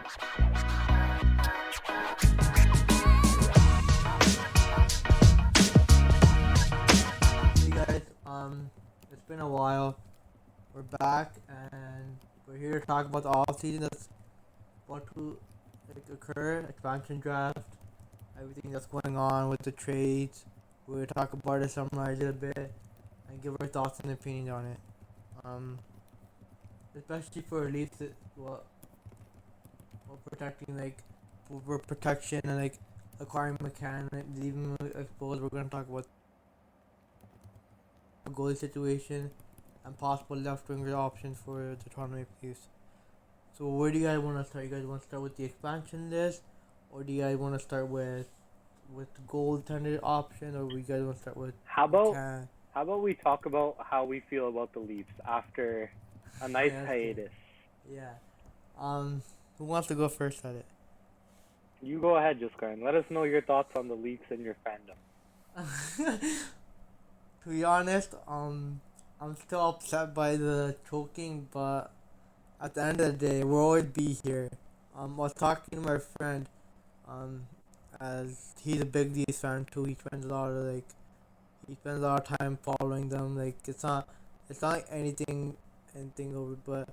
Hey guys, it's been a while. We're back and we're here to talk about the off season that's about to occur, expansion draft, everything that's going on with the trades. We'll talk about it, summarize it a bit, and give our thoughts and opinions on it. Um, Especially for at least what protecting for protection and acquiring McCann, leaving him exposed. We're gonna talk about the goalie situation and possible left winger options for the Toronto Maple Leafs. So where do you guys want to start? You guys want to start with the expansion list, or do you guys want to start with the goaltender option, or you guys want to start with How about McCann? how about we talk about how we feel about the Leafs after a nice Yeah, that's good. hiatus? Yeah. Who wants to go first at it? You go ahead, Jiskar, and let us know your thoughts on the Leafs and your fandom. To be honest, I'm still upset by the choking, but at the end of the day, we'll always be here. I was talking to my friend, um, as he's a big Leafs fan too. He spends a lot of time following them. Like it's not like anything over, but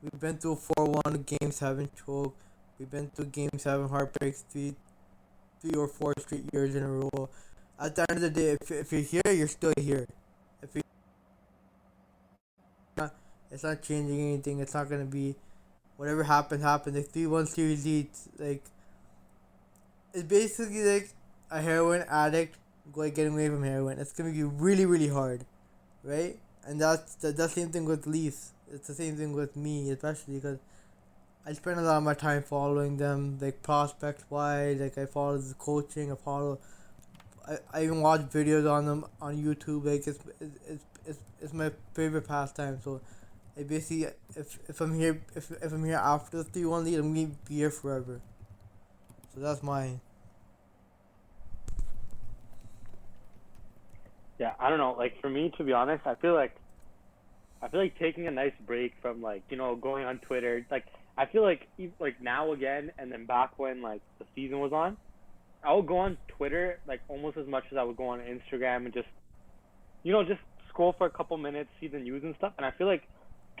we've been through 4-1 Game 7 choke. We've been through Game 7 heartbreaks three or four straight years in a row. At the end of the day, if you're here, you're still here. If you're not, it's not changing anything. It's not gonna be whatever happened. The 3-1 series leads, it's basically like a heroin addict getting away from heroin. It's gonna be really really hard, right? And that's the same thing with Leafs. It's the same thing with me, especially because I spend a lot of my time following them, like prospects wise. Like I follow the coaching. I even watch videos on them on YouTube. Like it's my favorite pastime. So it basically, if I'm here after the 3-1 lead, I'm gonna be here forever. So that's mine. Yeah, I don't know. Like for me, to be honest, I feel like taking a nice break from going on Twitter. Like I feel like like now again, and then back when like the season was on, I would go on Twitter like almost as much as I would go on Instagram and just scroll for a couple minutes, see the news and stuff. And I feel like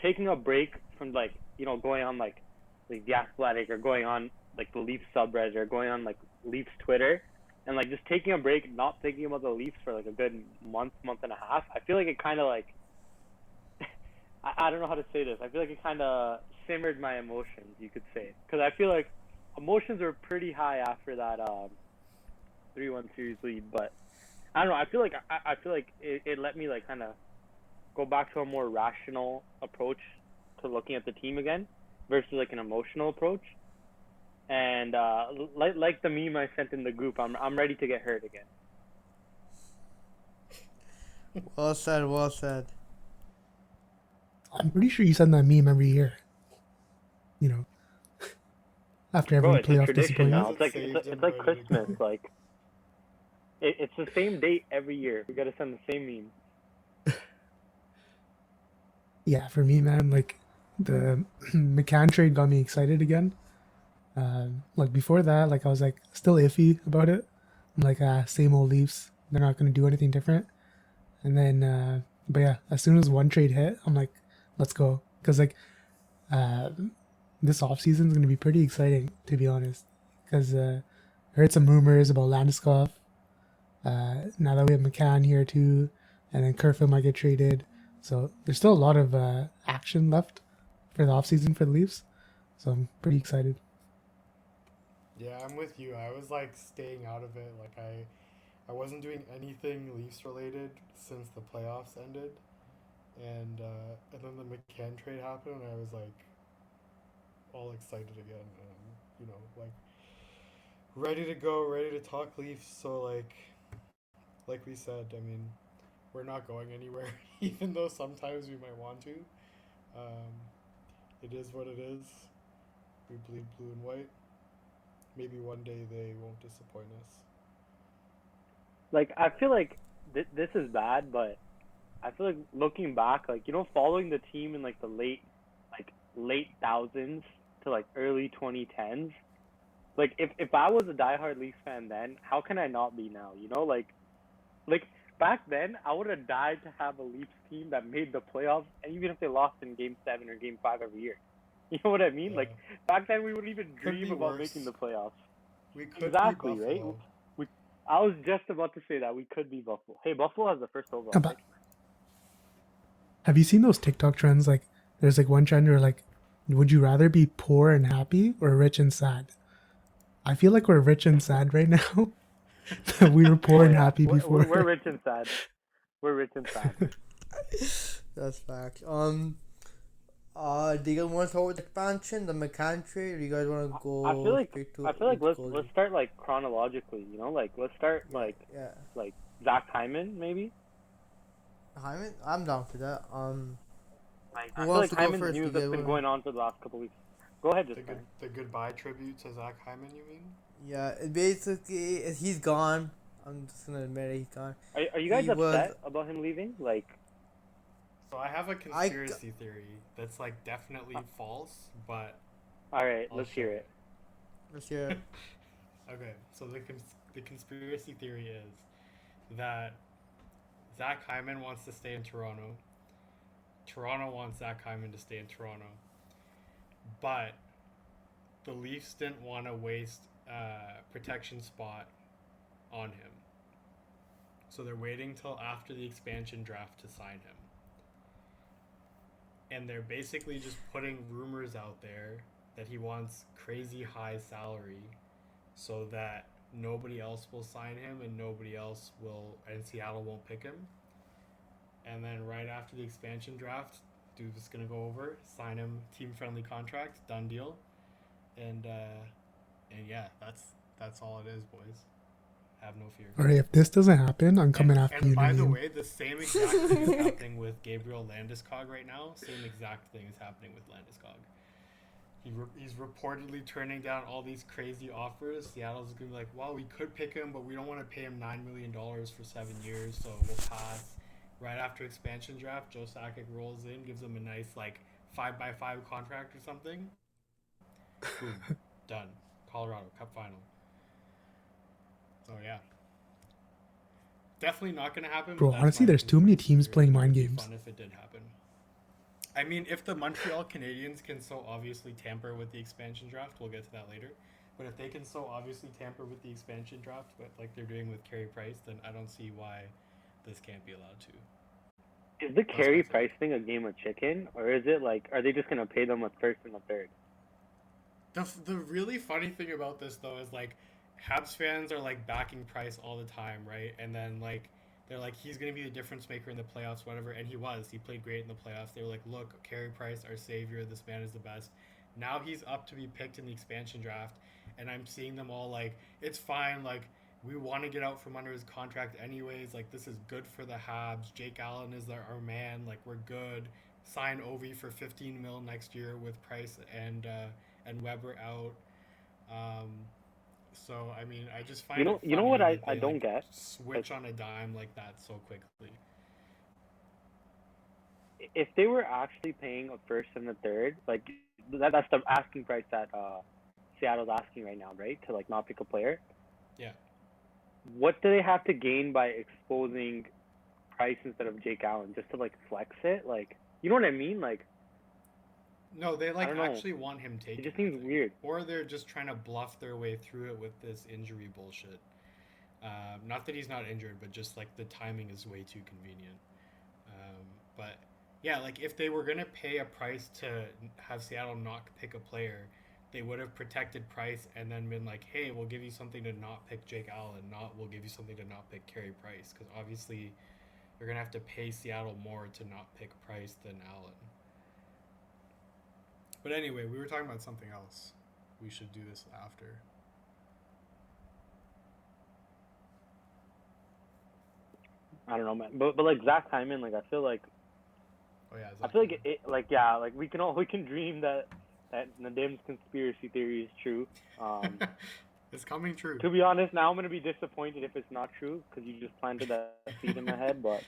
taking a break from going on like the Athletic or going on like the Leafs subreddit or going on like Leafs Twitter and like just taking a break, not thinking about the Leafs for like a good month and a half. I feel like it kind of like I don't know how to say this. I feel like it kind of simmered my emotions, you could say, because I feel like emotions were pretty high after that 3-1 series lead, but I don't know. I feel like it let me like kind of go back to a more rational approach to looking at the team again versus like an emotional approach. And like the meme I sent in the group, I'm ready to get hurt again. Well said. Well said. I'm pretty sure you send that meme every year. You know, after Bro, every it's a playoff tradition disappointment. now. It's like Christmas. Like it's the same date every year. We gotta send the same meme. Yeah, for me, man, like the McCann trade got me excited again. Like before that, like I was like still iffy about it. I'm like, same old Leafs. They're not gonna do anything different. And then, but yeah, as soon as one trade hit, I'm like, let's go, because like uh, this offseason is gonna be pretty exciting, to be honest. Because I heard some rumors about Landeskog. Now that we have McCann here too, and then Kerfoot might get traded, so there's still a lot of action left for the offseason for the Leafs. So I'm pretty excited. Yeah, I'm with you. I was like staying out of it. Like I wasn't doing anything Leafs related since the playoffs ended, and then the McCann trade happened, and I was like all excited again, and like ready to go, ready to talk Leafs. So like we said, I mean, we're not going anywhere, even though sometimes we might want to. Um, it is what it is. We bleed blue and white. Maybe one day they won't disappoint us. Like I feel like this is bad, but I feel like looking back, like following the team in like the late thousands to like early 2010s. Like if I was a diehard Leafs fan then, how can I not be now? You know, like back then I would have died to have a Leafs team that made the playoffs, and even if they lost in Game 7 or Game 5 every year. You know what I mean? Yeah. Like back then we wouldn't even Could dream be about worse. making the playoffs. We could Exactly, be right? Buffalo. I was just about to say that we could be Buffalo. Hey, Buffalo has the first overall But pick. have you seen those TikTok trends? Like, there's like one trend where like, would you rather be poor and happy or rich and sad? I feel like we're rich and sad right now. We were poor Oh and yeah, happy before. we're rich and sad. We're rich and sad. That's fact. Do you guys want to start with expansion, the McCann trade, or do you guys want to go I feel like straight to let's start like chronologically. You know, like let's start like Zach Hyman maybe. Hyman? I'm down for that. Like, Who I feel wants like to go Hyman's first? news You that's guys been wanna- going on for the last couple weeks. Go ahead, just The goodbye tribute to Zach Hyman, you mean? Yeah, it basically he's gone. I'm just gonna admit it, he's gone. Are you guys He was- upset about him leaving? Like, So I have a conspiracy theory that's like definitely false, but all right, I'll let's show hear you. it. Let's hear it. Okay, so the conspiracy theory is that Zach Hyman wants to stay in Toronto. Toronto wants Zach Hyman to stay in Toronto. But the Leafs didn't want to waste protection spot on him. So they're waiting till after the expansion draft to sign him. And they're basically just putting rumors out there that he wants crazy high salary so that nobody else will sign him and Seattle won't pick him. And then right after the expansion draft, dude is gonna go over, sign him, team friendly contract, done deal. And yeah, that's all it is, boys. Have no fear. All right, if this doesn't happen, I'm coming after you. And by the Nadeem. way, the same exact thing is happening with Gabriel Landeskog right now. Same exact thing is happening with Landeskog. He's reportedly turning down all these crazy offers. Seattle's gonna be like, well, we could pick him, but we don't want to pay him $9 million for 7 years, so we'll pass. Right after expansion draft, Joe Sakic rolls in, gives him a nice like 5x5 contract or something. Boom, done. Colorado Cup final. So yeah, definitely not gonna happen. Bro, but that's honestly, my there's too many teams conspiracy playing theory. mind It would be games. fun if it did happen. I mean, if the Montreal Canadiens can so obviously tamper with the expansion draft, we'll get to that later. But if they can so obviously tamper with the expansion draft, but like they're doing with Carey Price, then I don't see why this can't be allowed to. Is the Carey Price thing a game of chicken, or is it like, are they just gonna pay them a first and a third? The really funny thing about this though is like Habs fans are like backing Price all the time, right? And then like they're like, he's gonna be the difference maker in the playoffs, whatever. And he was. He played great in the playoffs. They were like, look, Carey Price, our savior. This man is the best. Now he's up to be picked in the expansion draft, and I'm seeing them all like, it's fine. Like we want to get out from under his contract anyways. Like this is good for the Habs. Jake Allen is our man. Like we're good. Sign Ovi for $15 million next year with Price and Weber out. So I mean, I just find you know what I don't get? Switch on a dime like that so quickly. If they were actually paying a first and a third, like that's the asking price that Seattle's asking right now, right? To like not pick a player. Yeah. What do they have to gain by exposing Price instead of Jake Allen, just to like flex it? Like, you know what I mean? Like, no, they like I don't know. actually want him taken. It just seems weird. Or they're just trying to bluff their way through it with this injury bullshit. Not that he's not injured, but just like the timing is way too convenient. But yeah, like if they were gonna pay a price to have Seattle not pick a player, they would have protected Price and then been like, hey, we'll give you something to not pick Jake Allen, we'll give you something to not pick Carey Price, because obviously you're gonna have to pay Seattle more to not pick Price than Allen. But anyway, we were talking about something else. We should do this after. I don't know, man. But like Zach Hyman, like I feel like we can dream that Nadim's conspiracy theory is true. It's coming true. To be honest, now I'm gonna be disappointed if it's not true, because you just planted that seed in my head. But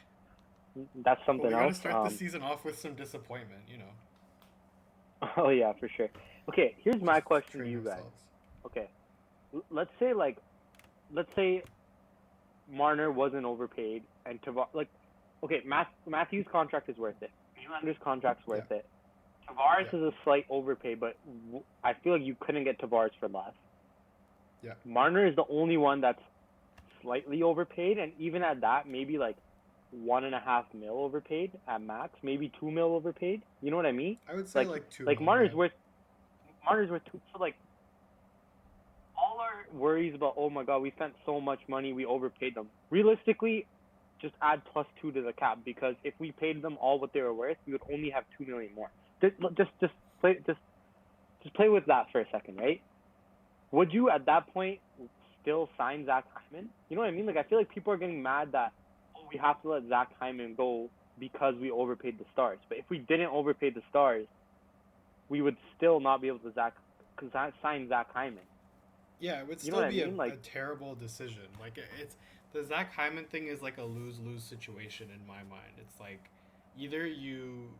that's something we gotta else. start the season off with some disappointment, you know. Oh yeah, for sure. Okay, here's my Just question to train you guys. ourselves. Okay, let's say Marner wasn't overpaid and okay, Matthews' contract is worth it. Nylander's contract's worth it. Tavares Yeah. is a slight overpay, but I feel like you couldn't get Tavares for less. Yeah. Marner is the only one that's slightly overpaid, and even at that, maybe like 1.5 mil overpaid at max, maybe 2 mil overpaid. You know what I mean? I would say Like like 2 like mil. Yeah. Marner's worth two. So like all our worries about, oh my god, we spent so much money, we overpaid them. Realistically, just add +2 to the cap, because if we paid them all what they were worth, we would only have 2 million more. Just play with that for a second, right? Would you at that point still sign Zach Hyman? You know what I mean? Like, I feel like people are getting mad that, oh, we have to let Zach Hyman go because we overpaid the Stars. But if we didn't overpay the Stars, we would still not be able to sign Zach Hyman. Yeah, it would You know still what I be mean? a Like, terrible decision. Like it's the Zach Hyman thing is like a lose-lose situation in my mind. It's like either you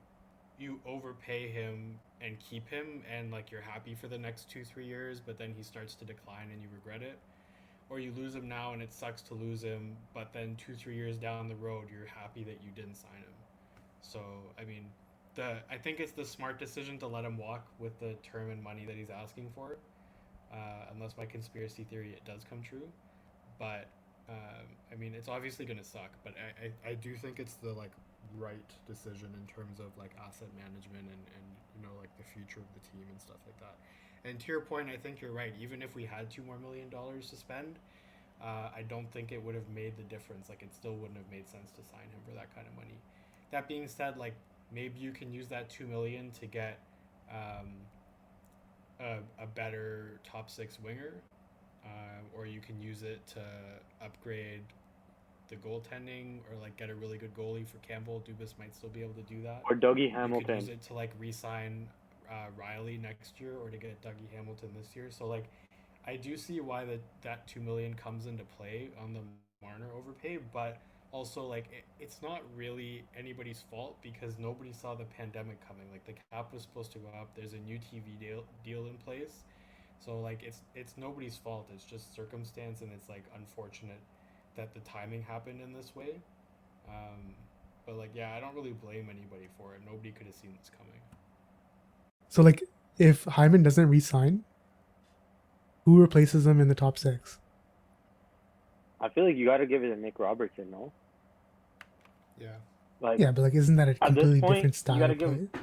overpay him and keep him and like you're happy for the next 2 3 years, but then he starts to decline and you regret it, or you lose him now and it sucks to lose him, but then 2 3 years down the road you're happy that you didn't sign him. So I mean, I think it's the smart decision to let him walk with the term and money that he's asking for, unless my conspiracy theory it does come true. But I mean, it's obviously going to suck. But I do think it's the like right decision in terms of like asset management and like the future of the team and stuff like that. And to your point, I think you're right. Even if we had $2 more million to spend, I don't think it would have made the difference. Like it still wouldn't have made sense to sign him for that kind of money. That being said, like maybe you can use that 2 million to get um, a better top six winger, or you can use it to upgrade the goaltending or like get a really good goalie for Campbell. Dubas might still be able to do that. or Dougie You could use Hamilton. it to like re-sign Riley next year or to get Dougie Hamilton this year. So like I do see why that 2 million comes into play on the Marner overpay, but also like it's not really anybody's fault because nobody saw the pandemic coming. Like the cap was supposed to go up. There's a new TV deal in place, so like it's nobody's fault. It's just circumstance, and it's like unfortunate that the timing happened in this way. Um, but like yeah, I don't really blame anybody for it. Nobody could have seen this coming. So like, if Hyman doesn't re-sign, who replaces him in the top six? I feel like you got to give it to Nick Robertson, no? Yeah. Like, Yeah, but like, isn't that a at this completely point, different you style got to of give, play?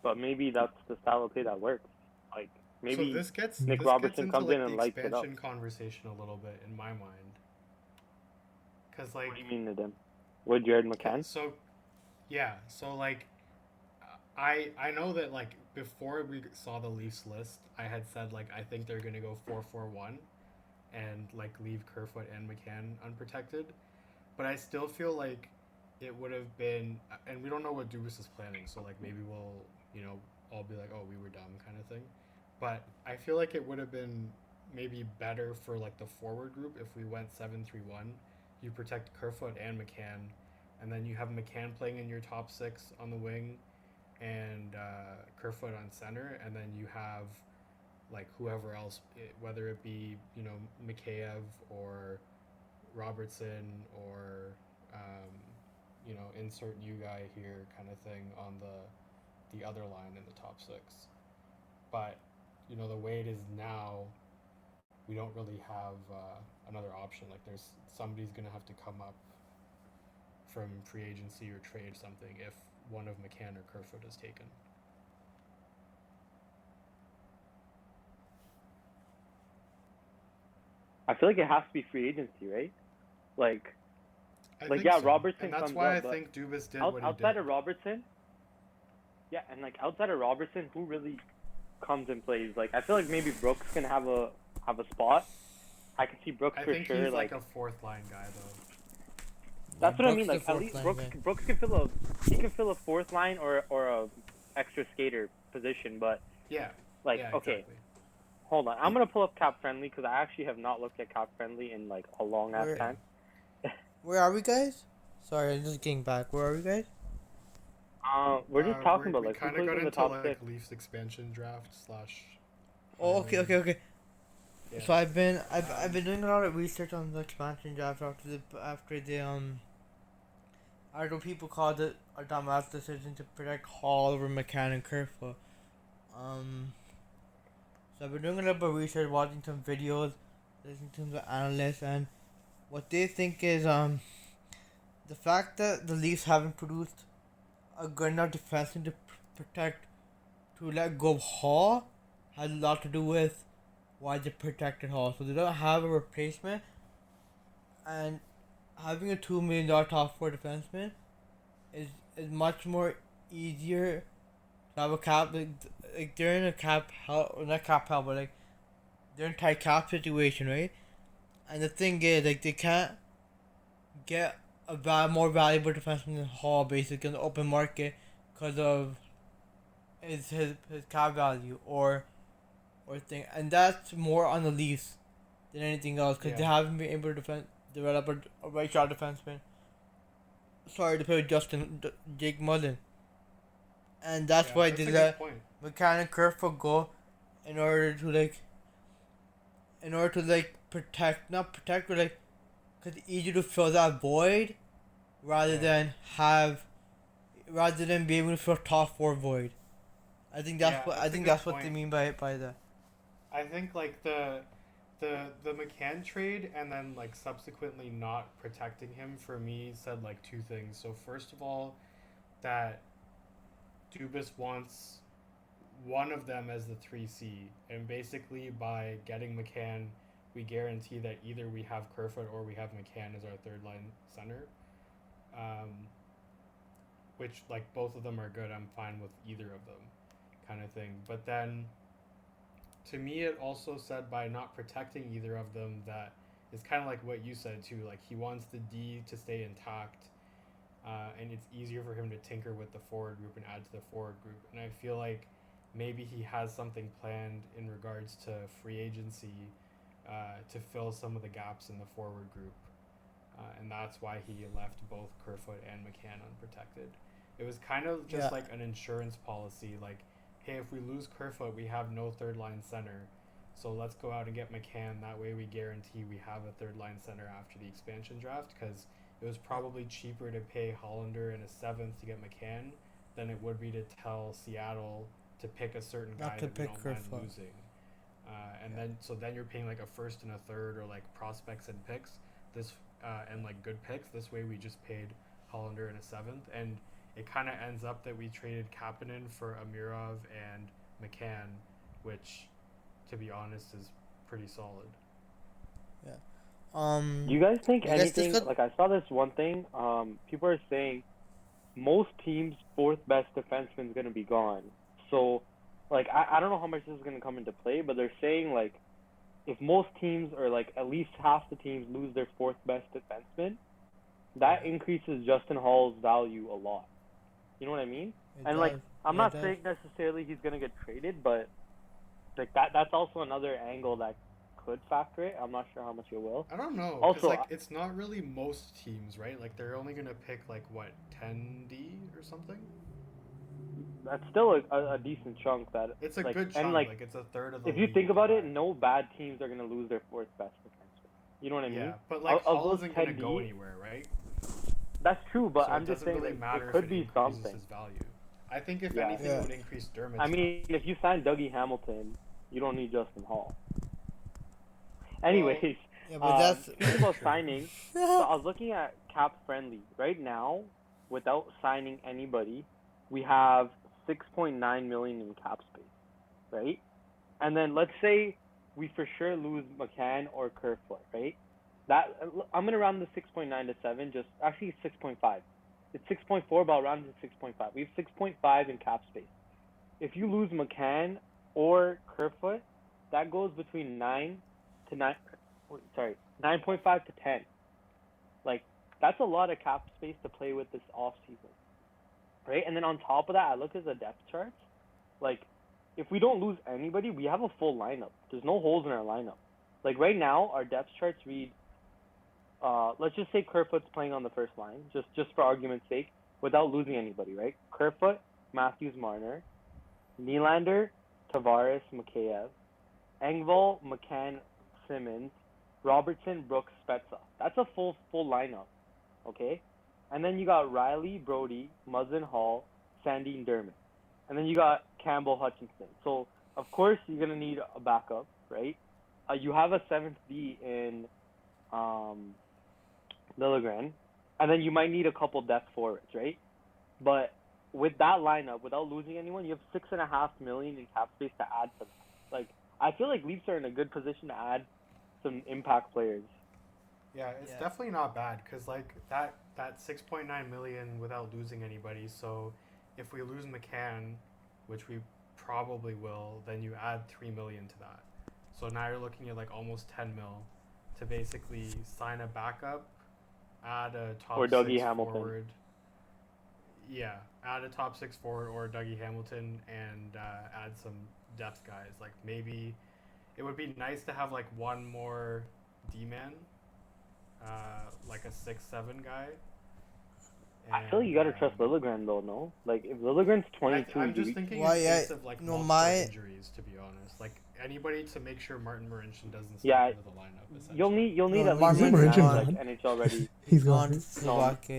but maybe that's the style of play that works. Like, maybe So this Nick gets Robertson into comes like in the and lights it up. expansion conversation a little bit in my mind, because like What do you mean to them? With Jared McCann? so yeah, so like I know that like before we saw the Leafs list, I had said like I think they're gonna go 4-4-1 and like leave Kerfoot and McCann unprotected, but I still feel like it would have been, and we don't know what Dubas is planning, so like maybe we'll all be like, oh, we were dumb kind of thing, but I feel like it would have been maybe better for like the forward group if we went 7-3-1. You protect Kerfoot and McCann, and then you have McCann playing in your top six on the wing, and Kerfoot on center, and then you have like whoever else, whether it be Mikheyev or Robertson or insert new guy here kind of thing on the other line in the top six. But the way it is now, we don't really have another option. Like there's somebody's gonna have to come up from free agency or trade something if one of McCann or Kerfoot is taken. I feel like it has to be free agency, right? Like, I like think yeah, so. Robertson And that's comes why up, I but think Dubas did what he outside did. of Robertson, yeah, and like outside of Robertson, who really comes and plays? Like, I feel like maybe Brooks can have a spot. I can see Brooks I for think sure. he's like a fourth line guy though. that's what I Brooks mean. the Like at fourth least line Brooks guy. Brooks can fill a fourth line or a extra skater position. But Yeah. like Yeah, okay, exactly. hold on, I'm gonna pull up Cap Friendly because I actually have not looked at Cap Friendly in like a long ass Where- time. Where are we, guys? Sorry, I'm just getting back. Where are we, guys? We're just talking about We like who kind of plays got in the into top like six. Leafs expansion draft slash. Oh, okay, hiring. okay, okay. Yeah. So I've been doing a lot of research on the expansion draft after the I know people called it a dumbass decision to protect Hall over McCann and Kerfoot. Um, so I've been doing a little bit of research, watching some videos, listening to the analysts, and what they think is the fact that the Leafs haven't produced a good enough defenseman to protect to let go of Hall has a lot to do with why they protected Hall. So they don't have a replacement, and having a $2 million top four defenseman is much more easier to have a cap like they're in a cap hell, not cap hell, but like they're in a tight cap situation, right? And the thing is, like they can't get a more valuable defenseman than Hall basically in the open market because of his cap value or thing, and that's more on the Leafs than anything else because they Yeah. haven't been able to develop a right shot defenseman. Sorry to play with Jake Mullen, and that's Yeah, why that's they a let good point. McCann and Kerfoot go in order to like protect not protect but like cause it's easier to fill that void rather Yeah. than have rather than be able to fill top four void. Yeah, I that's a think good that's what they point. mean by that. I think like the McCann trade and then like subsequently not protecting him for me said like two things. So first of all, that Dubas wants one of them as the 3C, and basically by getting McCann, we guarantee that either we have Kerfoot or we have McCann as our third line center. Um, which like both of them are good. I'm fine with either of them, kind of thing. But then, to me, it also said by not protecting either of them that it's kind of like what you said too. Like he wants the D to stay intact, and it's easier for him to tinker with the forward group and add to the forward group. And I feel like maybe he has something planned in regards to free agency to fill some of the gaps in the forward group. And that's why he left both Kerfoot and McCann unprotected. It was kind of just Yeah. like an insurance policy, like, hey, if we lose Kerfoot, we have no third line center, so let's go out and get McCann. That way, we guarantee we have a third line center after the expansion draft, because it was probably cheaper to pay Hollander and a seventh to get McCann than it would be to tell Seattle to pick a certain Not guy to that we pick don't mind Kerfoot. losing. And Yeah. then you're paying like a first and a third or like prospects and picks this and like good picks. This way we just paid Hollander and a seventh, and it kind of ends up that we traded Kapanen for Amirov and McCann, which, to be honest, is pretty solid. Yeah. Do you guys think I guess this anything? could. Like I saw this one thing. People are saying most teams' fourth best defenseman is gonna be gone. So, like I don't know how much this is gonna come into play, but they're saying like if most teams or like at least half the teams lose their fourth best defenseman, that increases Justin Hall's value a lot. You know what I mean? It And like does. I'm Yeah, it not does. saying necessarily he's gonna get traded, but like that's also another angle that could factor it. I'm not sure how much it will. I don't know, because Also, like it's not really most teams, right? Like they're only gonna pick like what 10D or something. that's still a decent chunk that It's a like good and chunk. Like it's a third of the if you league think about it, combined. no bad teams are gonna lose their fourth best defenseman. You know what I Yeah, mean? but like Of Hall those isn't gonna 10 go D, anywhere, right? that's true, but So I'm it just doesn't saying really like it matter if could it be increases something. his value. I think if Yeah. anything, it Yeah. would increase Dermott's I value. mean, if you sign Dougie Hamilton, you don't need Justin Hall. Well, Anyways, Yeah, but that's. speaking about True. signing, so I was looking at cap friendly right now. Without signing anybody, we have 6.9 million in cap space, right? And then let's say we for sure lose McCann or Kerfoot, right? That I'm gonna round the 6.9 to 7. Just actually 6.5. It's 6.4, but I'll round it to 6.5. We have 6.5 in cap space. If you lose McCann or Kerfoot, that goes between 9.5 to 10. Like that's a lot of cap space to play with this off season, right? And then on top of that, I look at the depth charts. Like if we don't lose anybody, we have a full lineup. There's no holes in our lineup. Like right now, our depth charts read. Let's just say Kerfoot's playing on the first line, just for argument's sake. without losing anybody, right? Kerfoot, Matthews, Marner, Nylander, Tavares, Mikheyev, Engvall, McCann, Simmons, Robertson, Brooks, Spezza. That's a full lineup, okay? And then you got Riley, Brody, Muzzin, Hall, Sandine, Dermott. And then you got Campbell, Hutchinson. So, of course, you're going to need a backup, right? You have a 7th D in Liljegren. And then you might need a couple depth forwards, right? But with that lineup, without losing anyone, you have $6.5 million in cap space to add to that. Like, I feel like Leafs are in a good position to add some impact players. Yeah, it's definitely not bad because like that 6.9 million without losing anybody. So if we lose McCann, which we probably will, then you add 3 million to that. So now you're looking at like almost 10 mil to basically sign a backup, add a top or Dougie 6 Hamilton. forward. Yeah, add a top 6 forward or Dougie Hamilton and add some depth guys. Like maybe it would be nice to have like one more D-man. Like a 6-7 guy. I feel like you gotta trust Liljegren though, no? Like if Liljegren's 22, I'm just thinking in case of like multiple injuries. To be honest, like anybody to make sure Martin Marincin doesn't step into the lineup. You'll need at Martin least Marincin like NHL ready. He's gone.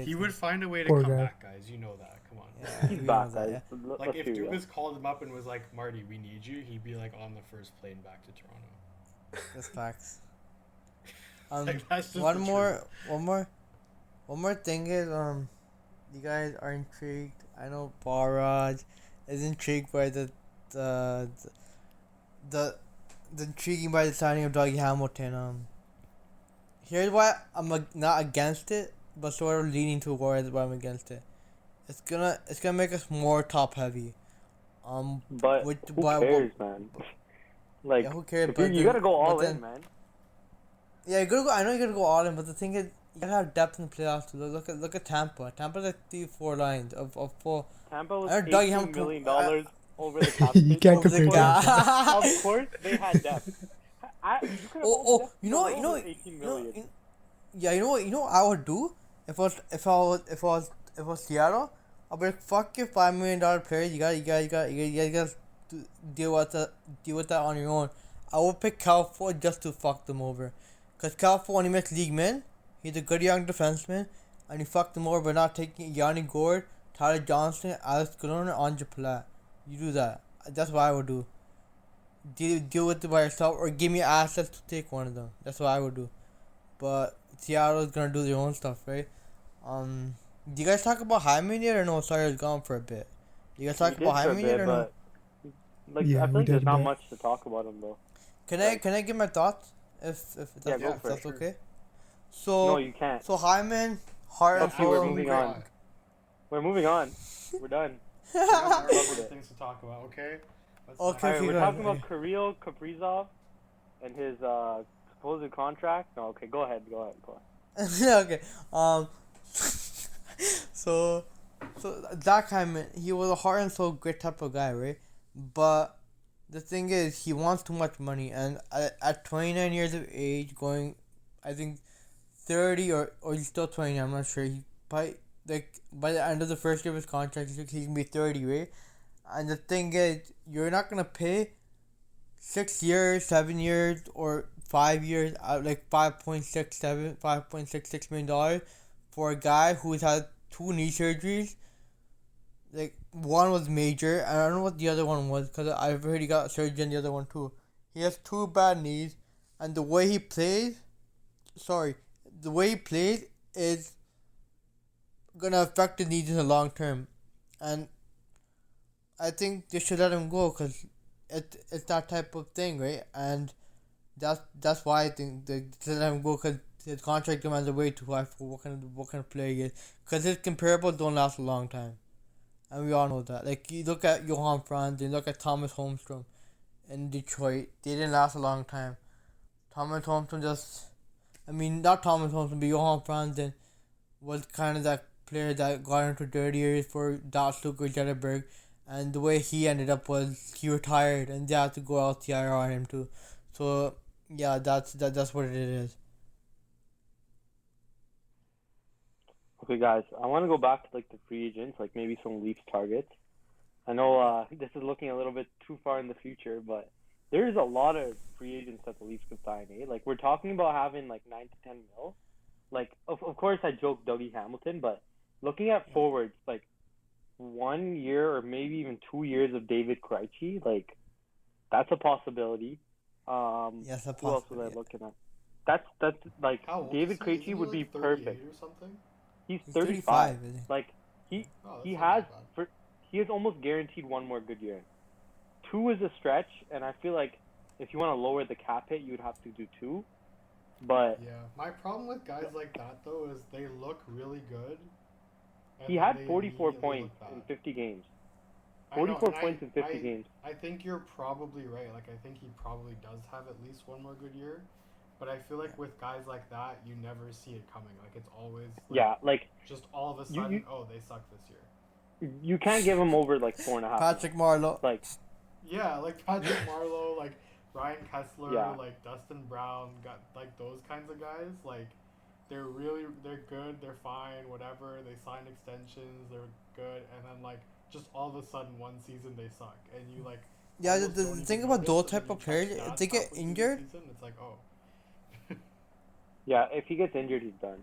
He would find a way to Poor come guy. back, guys. You know that. Come on. Yeah, He's back, guys. Like if Dubas called him up and was like, "Marty, we need you," he'd be like on the first plane back to Toronto. That's facts. Like, that's just one the more thing is you guys are intrigued. I know Barrage is intrigued by the intriguing by the signing of Dougie Hamilton. Here's why I'm not against it, but sort of leaning towards why I'm against it. It's gonna make us more top heavy. But who cares, man? Like, who cares? You gotta go all in, man. Yeah, you gotta go. I know you gotta go all in, but the thing is, you gotta have depth in the playoffs too. Look at Tampa. Tampa's like 3-4 lines of 4. Tampa was $18 million over the cap. You can't compare that. Of course, they had depth. You know what I would do if I was Seattle. I'd be like, fuck your $5 million players. You gotta deal with that on your own. I would pick Cal Ford just to fuck them over. Because Cal Ford, when he makes league men, he's a good young defenseman, and he fucked them over by not taking Yanni Gord, Tyler Johnson, Alex Galone, and Andre Palat. You do that. That's what I would do. Deal with it by yourself, or give me assets to take one of them. That's what I would do. But Seattle is gonna do their own stuff, right? Do you guys talk about Hyman yet, or no? Sorry, I was gone for a bit. Do you guys talk about Hyman yet, or no? Like, I think there's not much to talk about him though. Can I give my thoughts? If that's okay. So no, you can't. So Hyman, Hart, and we're moving on. We're moving on. We're done. Things to talk about. Okay. Okay. We're talking about Kirill Kaprizov and his supposed contract. No, okay. Go ahead. Okay. So Zach Hyman, he was a heart and soul great type of guy, right? But the thing is, he wants too much money, and at 29 years of age, going, I think, 30 or he's still 29, I'm not sure. He by the end of the first year of his contract, he's gonna be 30, right? And the thing is, you're not gonna pay 6 years, 7 years, or 5 years, like $5.66 million for a guy who's had 2 knee surgeries. Like, one was major, and I don't know what the other one was, because I've already got surgery on the other one too. He has 2 bad knees, and the way he plays is gonna affect the knees in the long term. And I think they should let him go, because it's that type of thing, right? And that's why I think they should let him go, because his contract demands are way too high for what kind of player he is. Because his comparables don't last a long time. And we all know that. Like, you look at Johan Franz, you look at Thomas Holmstrom in Detroit. They didn't last a long time. Not Thomas Holmstrom, but Johan Franz was kind of that player that got into dirty areas for Datsuk or Jetterberg. And the way he ended up was he retired, and they had to go out the IR on him too. So, yeah, that's what it is. Okay, guys, I want to go back to like the free agents, like maybe some Leafs targets. I know this is looking a little bit too far in the future, but there's a lot of free agents that the Leafs could sign, eh? Like we're talking about having like 9 to 10 mil. Like of course I joke Dougie Hamilton, but looking at Yeah. forwards, like 1 year or maybe even 2 years of David Krejci, like that's a possibility. Yes, a Who else was possibility. I looking at? That's like How old is David he? Isn't Krejci he would be like 38 perfect. or something? He's He's 35. 35, isn't he? Like he Oh, he that's not has that bad. for he is almost guaranteed one more good year. Two is a stretch, and I feel like if you want to lower the cap hit, you'd have to do two. But Yeah, my problem with guys like that though is they look really good, he and then had they 44 immediately points look bad. in 50 games. I know, 44 and points in 50 games. I think you're probably right. Like I think he probably does have at least one more good year, but I feel Yeah. like with guys like that, you never see it coming. Like it's always like Yeah, like just all of a you sudden, you oh, they suck this year. you can't give him over like 4.5 mil. Patrick Marleau. Like Yeah, like Patrick Marleau, like Ryan Kessler, yeah, like Dustin Brown, got like those kinds of guys. Like they're good, they're fine, whatever. They sign extensions, they're good, and then like just all of a sudden one season they suck, and you like Yeah, almost the don't even thing about notice, those and then type you of check players, if stats they get halfway through the injured, season, it's like oh. yeah. If he gets injured, he's done.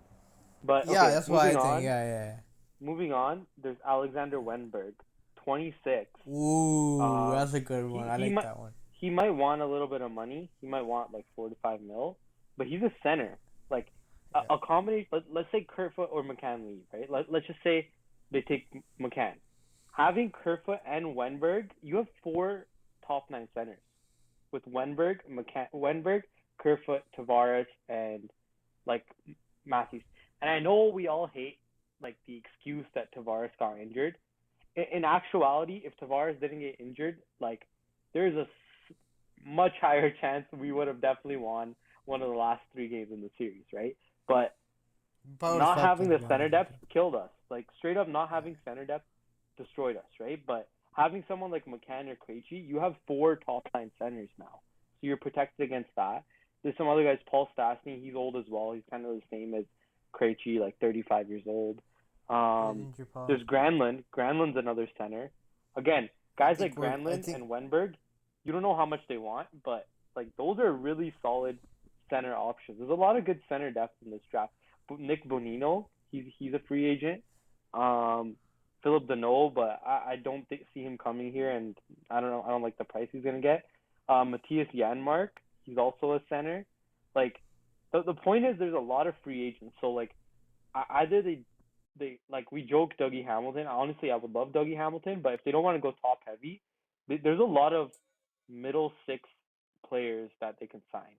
But yeah, okay, that's what I think. Yeah. moving on. There's Alexander Wenberg, 26. Ooh, that's a good one. He I he like might that one. he might want a little bit of money. He might want like 4 to 5 mil, but he's a center. Like Yeah. a combination. Let's say Kerfoot or McCann leave, right? Let's just say they take McCann. Having Kerfoot and Wenberg, you have four top 9 centers with Wenberg, Kerfoot, Tavares, and like Matthews. And I know we all hate like the excuse that Tavares got injured. In actuality, if Tavares didn't get injured, like there's a much higher chance we would have definitely won one of the last 3 games in the series, right? But Probably not swept having them, to the be center honest with depth killed us. Like straight up, not you. having center depth destroyed us, right? But having someone like McCann or Krejci, you have four top 9 centers now, so you're protected against that. There's some other guys, Paul Stastny, he's old as well. He's kind of the same as Krejci, like 35 years old. He's Um, injured prone. there's Granlund. Granlund's another center. Again, guys like I Granlund think and Wenberg, you don't know how much they want, but like those are really solid center options. There's a lot of good center depth in this draft. Nick Bonino, he's a free agent. Philip Deneau, but I don't see him coming here, and I don't know. I don't like the price he's gonna get. Matthias Janmark, he's also a center. Like the point is, there's a lot of free agents. So like either they like we joke Dougie Hamilton. Honestly, I would love Dougie Hamilton, but if they don't want to go top heavy, there's a lot of middle six players that they can sign.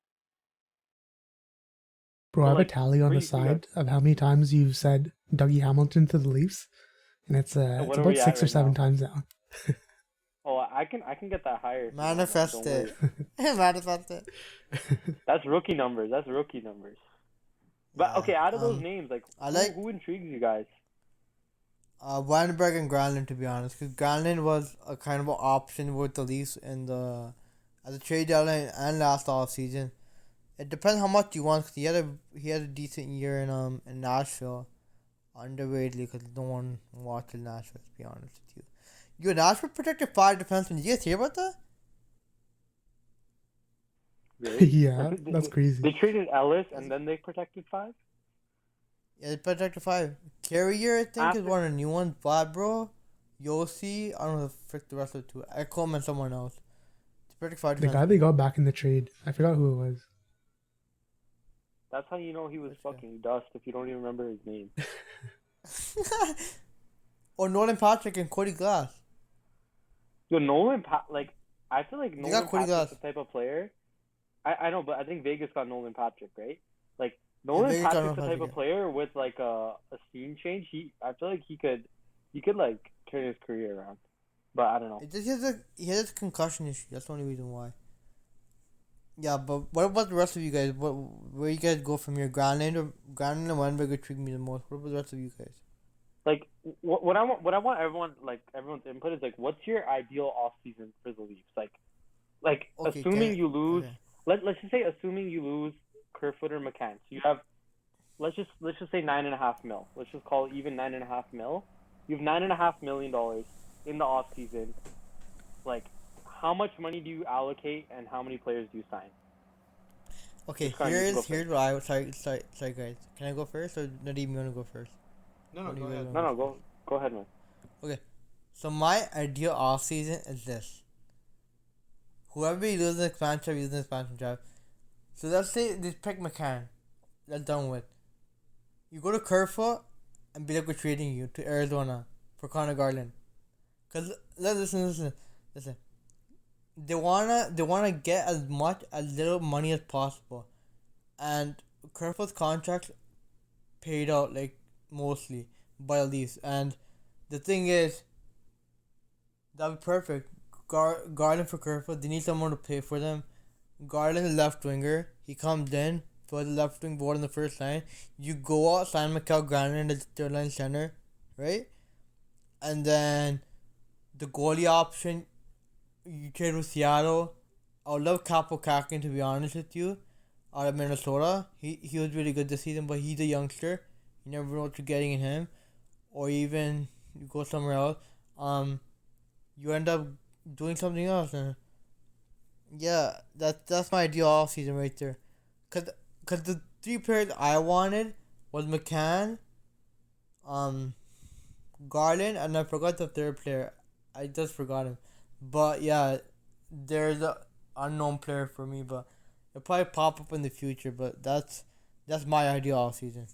Bro, I So have a like tally on for the you guys, side of how many times you've said Dougie Hamilton to the Leafs, and it's what are about we at 6 or right 7 now? times now. Oh, I can get that higher if you want, man. manifest Don't worry. it. Manifest it. That's rookie numbers. That's rookie numbers. But Yeah. okay, out of those names, like I who like who intrigues you guys? Weinberg and Granlund, to be honest, because Granlund was a kind of an option with the Leafs in the at the trade deadline and last off season. It depends how much you want. Cause he had a decent year in Nashville, underrated because no one watches Nashville. To be honest with you, Nashville protected 5 defensemen. Did you guys hear about that? Really? Yeah, they, that's they, crazy. they traded Ellis That's, and then they protected 5 yeah, they protected 5. Carrier, I think, is after. one of the new ones. Bladbro, Yossi, I don't know the frick the rest of the two. Ekholm and someone else. They protect 5 The guy they defensemen. got back in the trade, I forgot who it was. That's how you know he was Which guy? fucking dust if you don't even remember his name. Or Nolan Patrick and Cody Glass. Yo, like I feel like They got Nolan Cody Patrick's Glass. the type of player. I know, but I think Vegas got Nolan Patrick, right? Like Yeah, Nolan Vegas got Patrick's Nolan the type Patrick. of player with like a scene change. I feel like he could like turn his career around. But I don't know. It just he has a concussion issue. That's the only reason why. Yeah, but what about the rest of you guys? Where you guys go from here? Granlund and Wenberg intrigue me the most. What about the rest of you guys? Like what I want everyone's input is like, what's your ideal off season for the Leafs? Like Okay, assuming you lose. okay. Let's just say assuming you lose Kerfoot or McCann. So you have let's just say 9.5 mil. Let's just call it even 9.5 mil. You have $9.5 million in the off season. Like, how much money do you allocate, and how many players do you sign? Okay, Just Karan, you can go here's first. what I sorry guys. Can I go first or Nadeem, you wanna go first? No, What do go you guys ahead. wanna No, go no, first? go ahead, man. Okay. So my ideal off season is this. Whoever uses the expansion draft, uses the expansion draft. So let's say this pick McCann. That's done with. You go to Kerfoot and be like we're trading you to Arizona for Connor Garland. Cause listen. They wanna get as little money as possible, and Kerfoot's contract paid out like mostly by the Leafs. And the thing is, that'd be perfect. Garland for Kerfoot. They need someone to pay for them. Garland is left winger. He comes in for the left wing board in the first line. You go out, sign Mikhail Granlund as third line center, right? And then the goalie option, you trade with Seattle. I would love Capo Kakin, to be honest with you, out of Minnesota. He was really good this season, but he's a youngster. You never know what you're getting in him. Or even you go somewhere else. You end up doing something else. And yeah, that's my ideal off season right there. Cause the three players I wanted was McCann, um, Garland, and I forgot the third player. I just forgot him. But yeah, there's a unknown player for me, but it'll probably pop up in the future. But that's my ideal off season.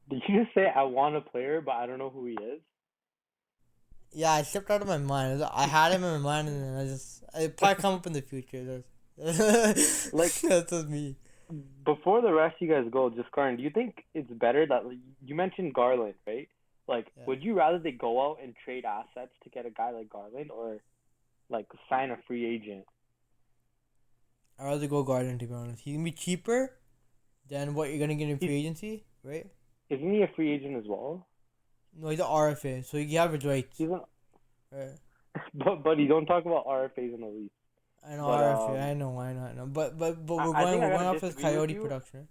Did you just say I want a player, but I don't know who he is? Yeah, I slipped out of my mind. I had him in my mind, and then it probably come up in the future. Like, That's just me. before the rest of you guys go, just Karan, do you think it's better that, like, you mentioned Garland, right? Like, Yeah, would you rather they go out and trade assets to get a guy like Garland, or like sign a free agent? I'd rather go Garden, to be honest. He can be cheaper than what you're gonna get in He's free agency, right? Isn't he a free agent as well? No, he's an RFA, so he have his rights. He's an Right? but you don't talk about RFAs in the league. I know But RFA. I know. But we're I going think I we're going gotta off his disagree with Coyote you. production.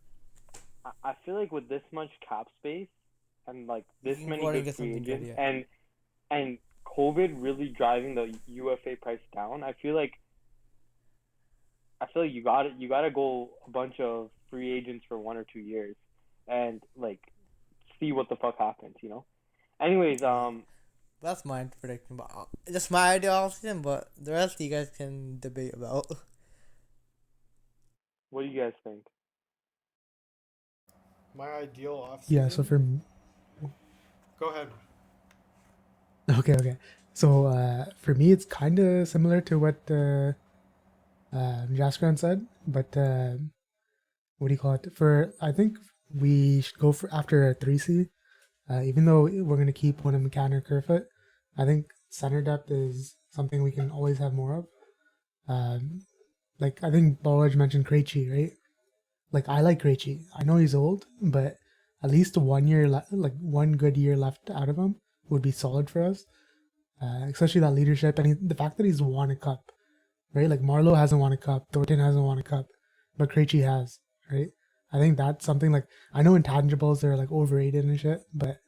I feel like with this much cap space and like You this can many go out and good get free something good, agents, yeah. and COVID really driving the UFA price down, I feel like you gotta go a bunch of free agents for 1 or 2 years, and like see what the fuck happens. Anyways, Yeah. That's my prediction, but just my idea off season. But the rest you guys can debate about. what do you guys think? My ideal off Yeah. So season. Go ahead. okay. So for me, it's kind of similar to what Jaskran said, but what do you call it? I think we should go for after a 3C. Even though we're gonna keep one of McCann or Kerfoot, I think center depth is something we can always have more of. Like I think Ballage mentioned Krejci, right? Like I like Krejci. I know he's old, but at least 1 year, like one good year left out of him would be solid for us. Especially that leadership and the fact that he's won a cup, right? Like Marlowe hasn't won a cup, Thornton hasn't won a cup, but Krejci has, right? I think that's something like I know intangibles are like overrated and shit, but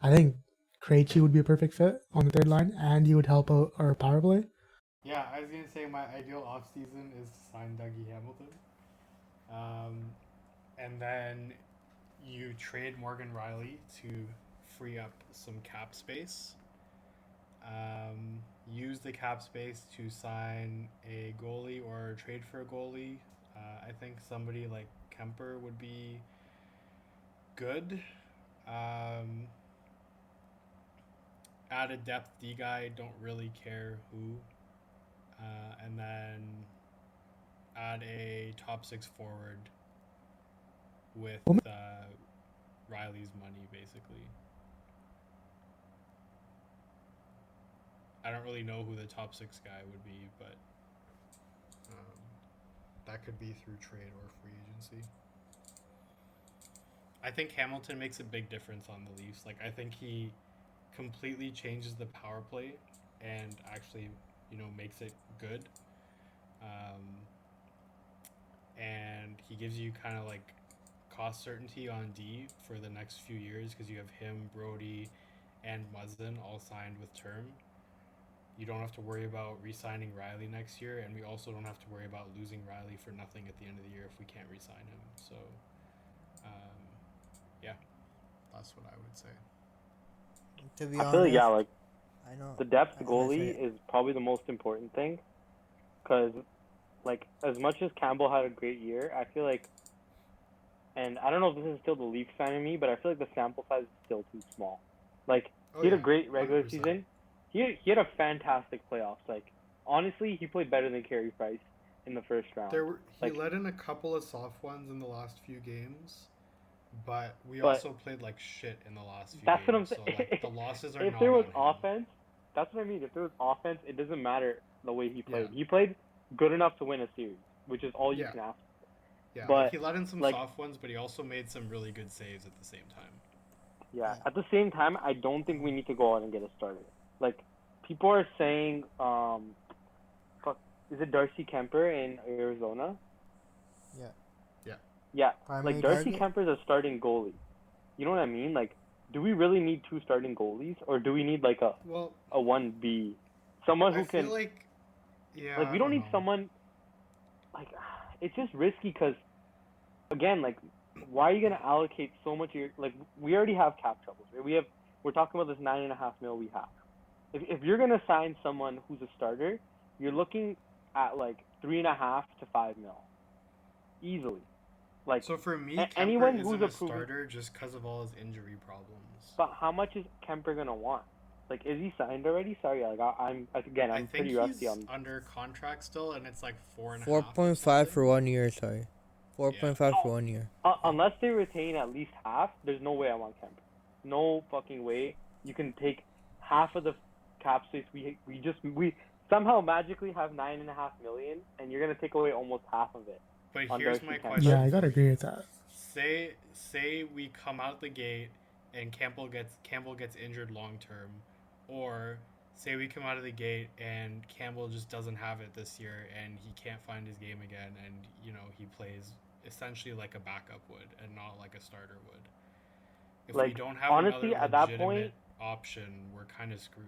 I think Krejci would be a perfect fit on the third line, and he would help out our power play. Yeah, I was gonna say my ideal off season is to sign Dougie Hamilton, um, and then you trade Morgan Riley to free up some cap space. Use the cap space to sign a goalie or trade for a goalie. I think somebody like Kemper would be good. Um, Add a depth D guy, don't really care who. And then add a top six forward with Riley's money, basically. I don't really know who the top six guy would be, but that could be through trade or free agency. I think Hamilton makes a big difference on the Leafs. Like I think he completely changes the power play and actually, makes it good. And he gives you kind of like cost certainty on D for the next few years because you have him, Brody, and Muzzin all signed with term. You don't have to worry about re-signing Riley next year, and we also don't have to worry about losing Riley for nothing at the end of the year if we can't re-sign him. So, yeah, that's what I would say. To be I feel like, honest, I know the depth I goalie is probably the most important thing, because like as much as Campbell had a great year, I feel like, and I don't know if this is still the Leafs fan in me, but I feel like the sample size is still too small. Like he had a great regular 100%. season. He had a fantastic playoffs. Like honestly, he played better than Carey Price in the first round. He let in a couple of soft ones in the last few games, but we But also played like shit in the last few that's what I'm games. So saying. like the losses are If not there was on him. offense, that's what I mean. If there was offense, it doesn't matter the way he played. Yeah. He played good enough to win a series, which is all you Yeah. can ask. Yeah, But, like he let in some like- soft ones, but he also made some really good saves at the same time. Yeah. At the same time, I don't think we need to go out and get a starter. Like people are saying, is it Darcy Kemper in Arizona? Yeah. Yeah. Yeah. Primary Like Darcy target? Kemper's a starting goalie. You know what I mean? Like, do we really need two starting goalies, or do we need like a 1B, someone who I can feel like, yeah, like we don't need someone like it's just risky because again, like why are you gonna allocate so much of your like we already have cap troubles, right? We're talking about this $9.5 million we have. If you're gonna sign someone who's a starter, you're looking at like $3.5 to $5 million easily. Like so for me, Kemper anyone isn't who's a a proven starter just because of all his injury problems. But how much is Kemper gonna want? Like, is he signed already? Sorry, like I'm I think pretty rusty he's on. under contract still, and it's like 4.5. 4.5 for 1 year. Sorry, 4.5 for 1 year. Unless they retain at least half, there's no way I want Kemper. No fucking way. You can take half of the cap space. We somehow magically have $9.5 million, and you're gonna take away almost half of it. But on here's Darcy my Kemper. question. Yeah, I gotta agree with that. Say we come out the gate and Campbell gets injured long term, or say we come out of the gate and Campbell just doesn't have it this year and he can't find his game again, and he plays essentially like a backup would and not like a starter would. If we don't have honestly, another at that legitimate point, option, we're kind of screwed.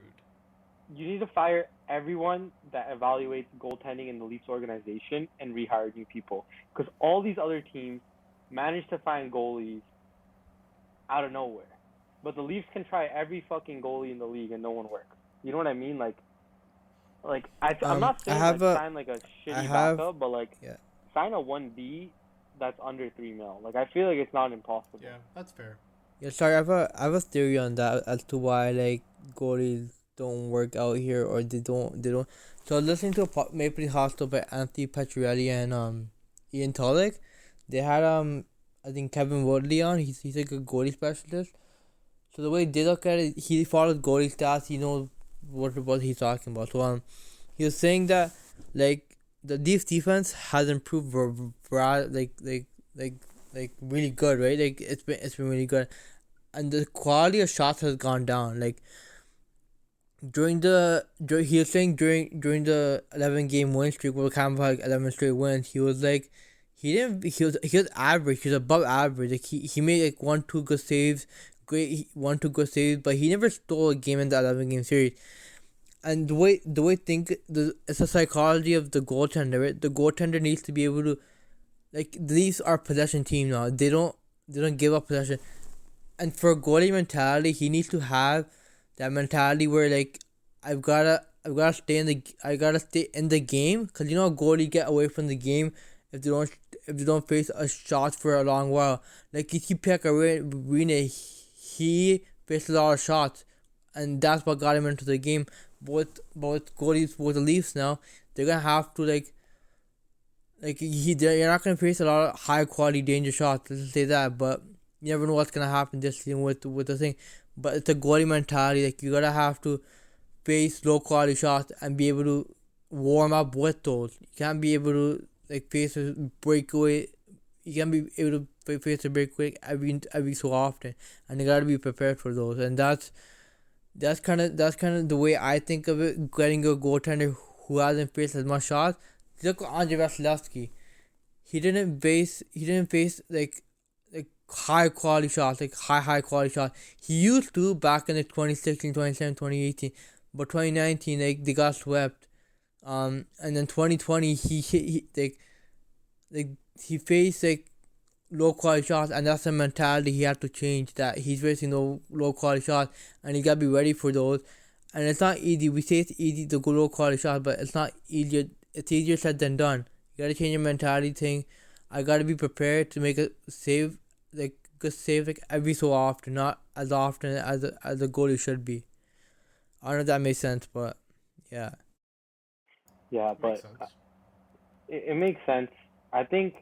You need to fire everyone that evaluates goaltending in the Leafs organization and rehire new people, because all these other teams manage to find goalies out of nowhere, but the Leafs can try every fucking goalie in the league and no one works. You know what I mean? Like I'm not saying sign like a shitty backup, but sign a 1B that's under $3 million. Like I feel like it's not impossible. Yeah, that's fair. Yeah, sorry, I have a theory on that as to why like goalies don't work out here, or they don't. So listening to a Maple Leaf Hostel by Anthony Petrielli and Ian Tulloch, they had I think Kevin Woodley on. He's like a goalie specialist. So the way they look at it, he follows goalie stats. He knows what he's talking about. So he was saying that like the Leafs defense has improved like really good, right? Like it's been really good, and the quality of shots has gone down. Like he was saying during the 11-game win streak where Campbell had 11 straight wins, he was like he was average. He was above average. Like he made like 1-2 good saves, but he never stole a game in the 11-game series. And the way it's a psychology of the goaltender, right? The goaltender needs to be able to, like, the Leafs are a possession team now. They don't give up possession. And for a goalie mentality, he needs to have that mentality where like I gotta stay in the game, because a goalie get away from the game if they don't face a shot for a long while. Like you see Pekka Rinne, he faced a lot of shots, and that's what got him into the game. Both goalies with the Leafs now, they're gonna have to you're not gonna face a lot of high quality danger shots. Let's say that, but you never know what's gonna happen this season with the thing. But it's a goalie mentality. Like you gotta have to face low quality shots and be able to warm up with those. You can't be able to face a breakaway. You can't be able to face a breakaway every so often, and you gotta be prepared for those. And that's kind of the way I think of it. Getting a goaltender who hasn't faced as much shots. Look at Andrei Vasilevsky. He didn't face like high quality shots, like high quality shots. He used to back in like 2016, 2017, 2018, but 2019 like they got swept. And then 2020 like he faced like low quality shots, and that's the mentality he had to change. That he's facing low quality shots, and he gotta be ready for those. And it's not easy. We say it's easy to go low quality shots, but it's not easier. It's easier said than done. You gotta change your mentality thing. I gotta be prepared to make a save, like good save, like every so often, not as often as a goalie should be. I don't know if that makes sense, but yeah. Yeah, Makes but sense. it makes sense. I think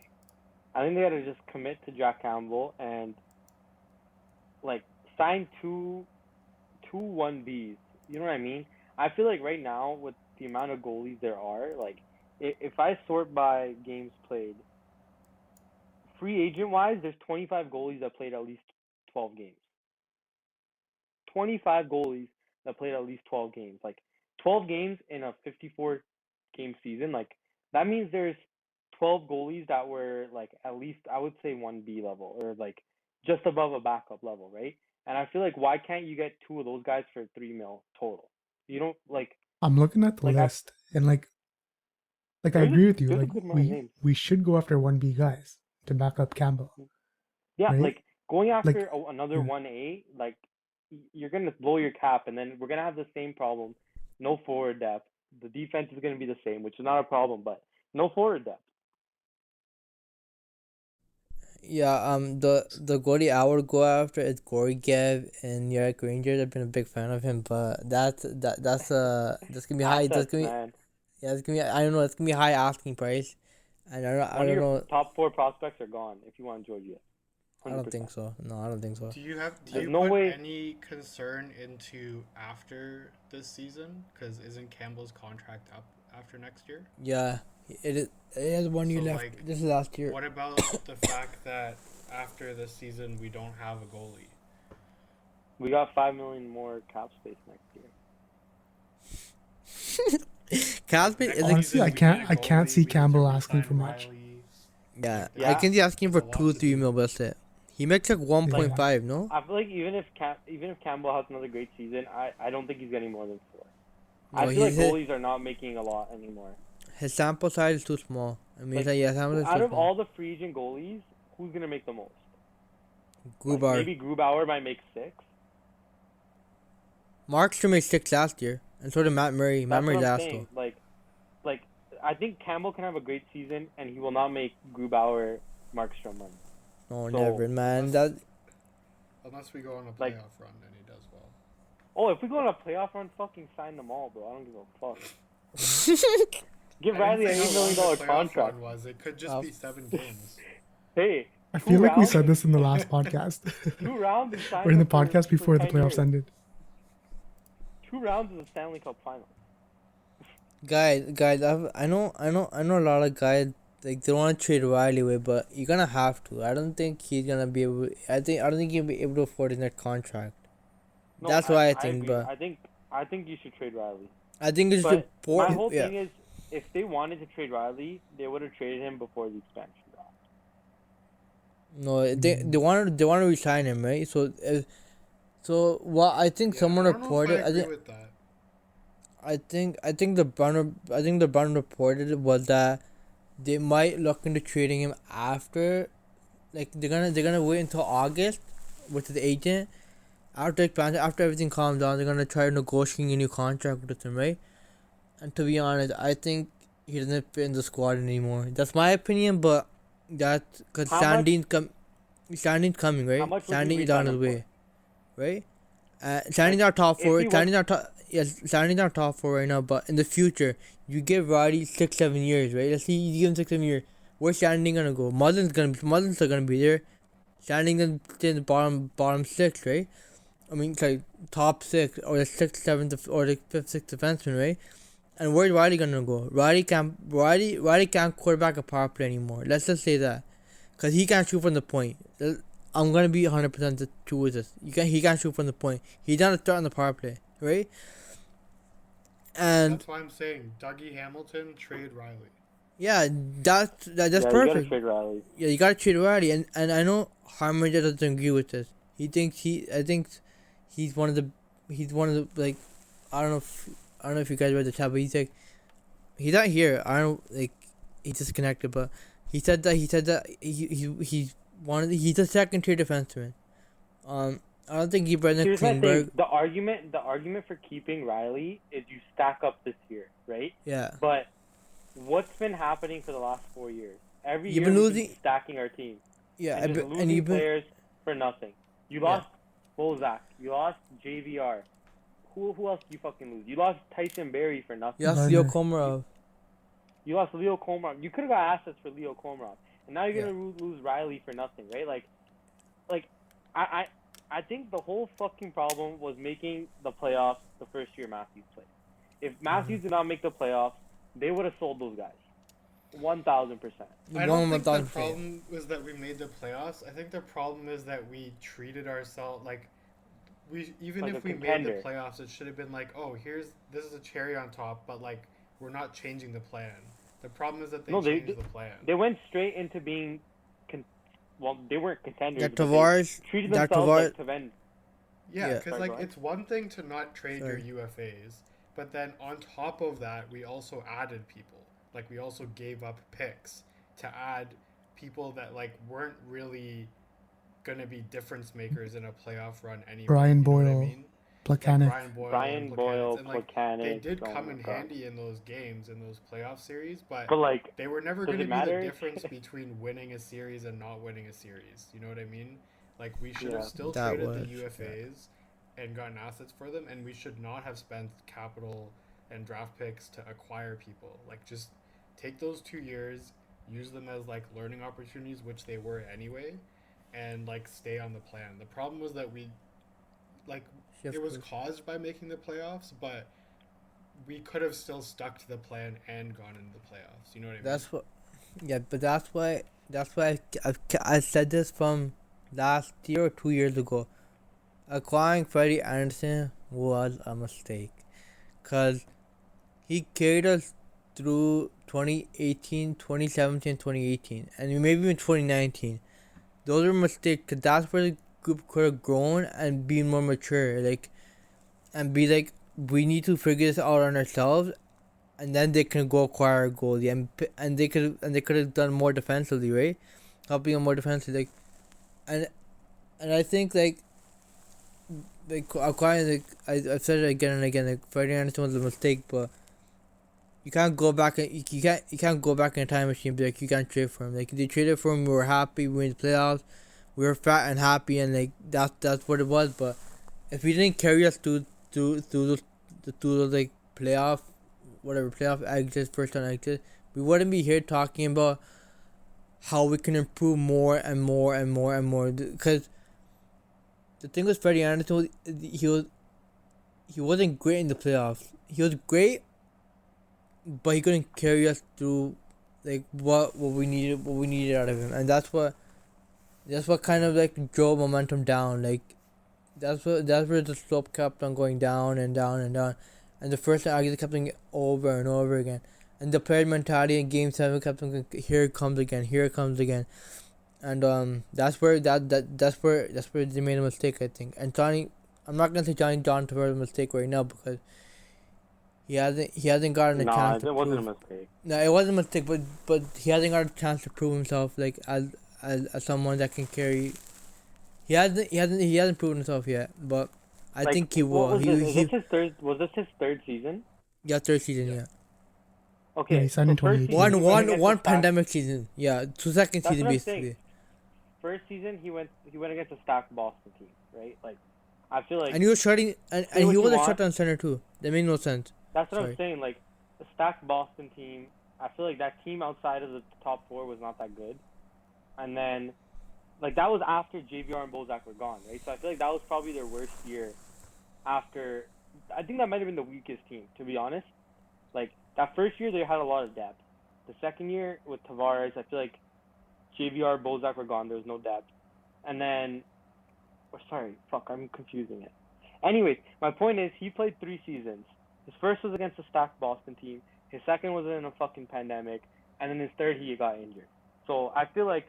they gotta just commit to Jack Campbell and like sign two 1Bs. You know what I mean? I feel like right now with the amount of goalies there are, like if I sort by games played, free agent wise, there's 25 goalies that played at least 12 games. 25 goalies that played at least 12 games. Like 12 games in a 54 game season. Like that means there's 12 goalies that were like at least I would say 1B level or like just above a backup level, right? And I feel like why can't you get two of those guys for 3 mil total? You don't I'm looking at the like I list, and like I agree with you. there's a Like good amount of we names. we should go after 1B guys to back up Campbell, Yeah, right? like going Like after another yeah. 1A, like you're gonna blow your cap, and then we're gonna have the same problem. No forward depth. The defense is gonna be the same, which is not a problem, but no forward depth. Yeah, the goalie I would go after is Gorgiev and New York Rangers. I've been a big fan of him, but that's gonna be high. That's Assets, gonna be man. yeah, it's gonna be I don't know. It's gonna be high asking price, and I One of don't your know. top four prospects are gone if you want Georgia. I Hundred don't think percent. so. No, I don't think so. Do There's you no put way. any concern into after this season? Because isn't Campbell's contract up after next year? Yeah, it has 1 year So left. This is last year. what about the fact that after this season we don't have a goalie? We got 5 million more cap space next year. Casper Next is like Honestly, season we need a I can't goalie. see We need to Campbell asking re-sign for much. Riley. yeah. Like I Yeah, can see asking there's for a lot to 2 3 do. mil. That's it. He makes like one like point five. No. I feel like even if Campbell has another great season, I don't think he's getting more than 4. I No, feel like he's goalies are not making a lot anymore. his sample size is too small. I mean, Like yeah, sample size is out too of small. all the free agent goalies, who's gonna make the most? Like Grubar. maybe Grubauer might make 6. Markstrom made 6 last year, and so did Matt Murray. Matt That's what Murray's I'm ass saying. though. Like I think Campbell can have a great season, and he will not make Grubauer, Markstrom money. No, So, never, man. That Unless we go on a like, playoff run and he does well. oh, if we go on a playoff run, fucking sign them all, bro. I don't give a fuck. Give Riley an I didn't $8 say how long million the playoff contract. run was. It could just be 7 games. Hey, I 2 feel like we rounds, said this in the last podcast. 2 rounds, and sign or in the them podcast for before the 10 playoffs years. ended. 2 rounds in the Stanley Cup final. guys, I know a lot of guys like they want to trade Riley away, but you're gonna have to. I don't think he's gonna be able. I don't think he'll be able to afford his net contract. No, That's what I I think, agree. but I think you should trade Riley. I think it's But support. my whole Yeah. thing is, if they wanted to trade Riley, they would have traded him before the expansion draft. No, they want to resign him, right? So what I think Yeah, someone I don't know if I reported. agree with that. I think the Brown reported was that they might look into trading him after, like they're gonna wait until August with the agent after expansion, after everything calms down. They're gonna try negotiating a new contract with him, right? And to be honest, I think he doesn't fit in the squad anymore. That's my opinion, but that's because How much? Sandin's coming, How right? much would you Sandin is on resign his him way, for? right? Sandin's our top If four. he was, Sandin's our top. Yes, Sandin's our top four right now. But in the future, you give Roddy 6 7 years, right? Let's see, you give him 6 7 years. Where's Sandin gonna go? Muzzins are gonna be there. Sandin gonna stay in the bottom 6, right? I mean, it's like top 6 or the 6th, 7th, or the 5th, 6th defenseman, right? And where's Roddy gonna go? Roddy can't quarterback a power play anymore. Let's just say that, cause he can't shoot from the point. I'm gonna be 100% true with this. He can't shoot from the point. He's not a threat on the power play, right? And That's why I'm saying Dougie Hamilton, trade Riley. Yeah, that's Yeah, you gotta perfect. trade Riley. Yeah, you gotta trade Riley, and I know Harmon doesn't agree with this. I think he's one of the like, I don't know if you guys read the chat, but he's like, he's not here. I don't like, he's disconnected, but he said that he's a second tier defenseman. I don't think he Brendan Here's my thing: Klingberg. the argument for keeping Riley is you stack up this year, right? Yeah, But what's been happening for the last 4 years? Every you've year been we've losing. been stacking our team Yeah, and just and losing you've been players for nothing. You yeah. lost Bozak. You lost JVR. Who else did you fucking lose? You lost Tyson Berry for nothing. You lost Leo Garner. Komarov. You lost Leo Komarov. You could have got assets for Leo Komarov, and now you're Yeah. gonna lose Riley for nothing, right? Like, I think the whole fucking problem was making the playoffs the first year Matthews played. If Matthews did not make the playoffs, they would have sold those guys, 1,000%. I don't think the 1,000%. problem was that we made the playoffs. I think the problem is that we treated ourselves like even Like if a we made contender. the playoffs, it should have been like, oh, this is a cherry on top, but like we're not changing the plan. The problem is that they No, changed the plan. They went straight into being, well, they weren't contenders. That but they Tavares. treated That themselves Tavares. like Taven. Yeah, Yeah. because Sorry, like go ahead. it's one thing to not trade Sorry. your UFAs, but then on top of that, we also added people. Like we also gave up picks to add people that like weren't really gonna be difference makers in a playoff run anyway. Brian you know what I Boyle, mean? Plekanec. Like Brian Boyle, and like Plekanec. they did oh come my in God. handy in those games in those playoff series, but like, they were never does going to it be the matter? difference between winning a series and not winning a series. You know what I mean? Like we should Yeah. have still That traded was- the UFAs and gotten assets for them, and we should not have spent capital and draft picks to acquire people. Like just take those 2 years, use them as like learning opportunities, which they were anyway, and like stay on the plan. The problem was that we like it was caused by making the playoffs, but we could have still stuck to the plan and gone into the playoffs. You know what I mean? That's what. Yeah, but that's why I said this from last year or 2 years ago. Acquiring Freddie Anderson was a mistake, cause he carried us through 2018, 2017, 2018, and maybe even 2019. Those were mistakes, cause that's where the group could have grown and been more mature, like, and be like, we need to figure this out on ourselves, and then they can go acquire a goalie, and they could have done more defensively, right? Helping them more defensively, like, and I think like acquiring, like I've said it again and again, like Freddie Anderson was a mistake, but you can't go back and you can't go back in a time machine and be like, you can't trade for him. Like they traded for him, we were happy, we were in the playoffs, we were fat and happy, and like that's what it was. But if he didn't carry us through those like playoff exits, first round exits, we wouldn't be here talking about how we can improve more and more and more and more. Because the thing with Freddie Anderson, he wasn't great in the playoffs. He was great, but he couldn't carry us through like what we needed out of him, and that's what kind of like drove momentum down. Like that's where the slope kept on going down and down and down, and the first time I kept going over and over again, and the player mentality in Game 7 kept on going, here it comes again, and that's where they made a mistake, I think. And Johnny, I'm not gonna say Johnny Don Tavares a mistake right now because he hasn't gotten a chance to it wasn't prove. a mistake. No, it wasn't a mistake, but he hasn't got a chance to prove himself like as someone that can carry. He hasn't proven himself yet, but I Like, think he what will. was this? Was this his third season? Yeah, third season, Yeah. yeah. Okay, he signed in first 2018. season, he went against One the Stack- pandemic season, yeah. Second That's season what I'm basically. saying. First season, he went against a stacked Boston team, right? Like, I feel like And he was shutting, and Say he what you was a want. shutdown center too. That made no sense. that's what Sorry. I'm saying. Like, a stacked Boston team. I feel like that team outside of the top four was not that good. And then, like, that was after JVR and Bozak were gone, right? So I feel like that was probably their worst year. After, I think that might have been the weakest team, to be honest. Like, that first year they had a lot of depth. The second year with Tavares, I feel like JVR, Bozak were gone. There was no depth. And then, I'm confusing it. Anyways, my point is he played 3 seasons. His first was against a stacked Boston team. His second was in a fucking pandemic. and then his third he got injured. So I feel like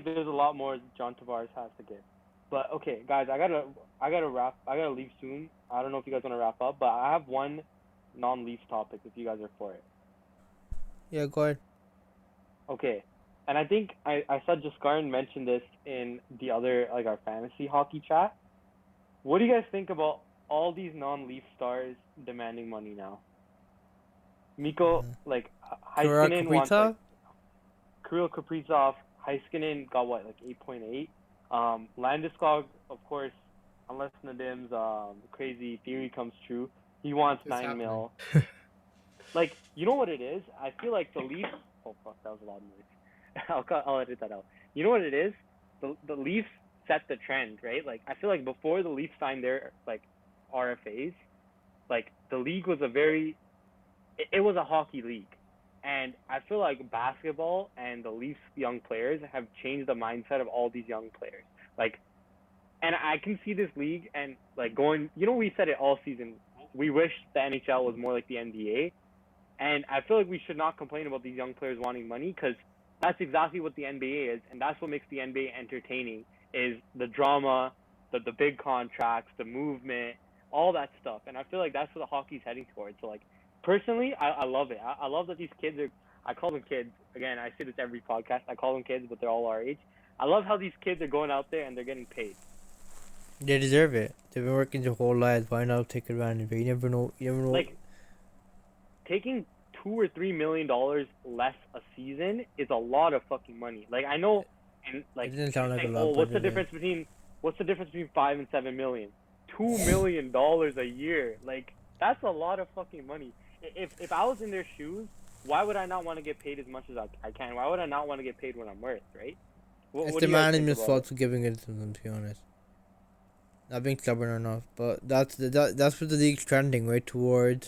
there's a lot more John Tavares has to give. But okay, guys, I gotta leave soon. I don't know if you guys want to wrap up, but I have one non-Leafs topic if you guys are for it. Yeah, go ahead. Okay, and I think I saw Jaskaran mention this in the other like our fantasy hockey chat. What do you guys think about all these non-Leaf stars demanding money now? Miko, like Kura Heiskanen wants like Kaprizov? Kirill Kaprizov. Heiskanen got what, like 8.8. Landeskog, of course, unless Nadim's crazy theory comes true, he wants It's 9 mil. Like, you know what it is? I feel like the Leafs. Oh fuck, that was a loud noise. I'll edit that out. You know what it is? The Leafs set the trend, right? Like, I feel like before the Leafs signed their like RFAs, like the league was it was a hockey league. And I feel like basketball and the Leafs young players have changed the mindset of all these young players. Like, and I can see this league and like going. We said it all season. We wish the NHL was more like the NBA, and I feel like we should not complain about these young players wanting money because that's exactly what the NBA is, and that's what makes the NBA entertaining. Is the drama, the big contracts, the movement, all that stuff. And I feel like that's what the hockey's heading towards. So like personally, I love it. I love that these kids are. I call them kids. Again, I say this every podcast. I call them kids, but they're all our age. I love how these kids are going out there and they're getting paid. They deserve it. They've been working their whole lives. Why not take advantage of it? You never know. You never know. Like taking $2 or $3 million less a season is a lot of fucking money. Like I know, and like It doesn't sound like a saying, lot, what's but the it is. difference between $5 and $7 million? $2 million a year. Like that's a lot of fucking money. If I was in their shoes, why would I not want to get paid as much as I can? Why would I not want to get paid what I'm worth, right? It's What the do you guys think management's about fault it? for giving it to them, to be honest. Not being stubborn enough, but that's what the league's trending, right? Toward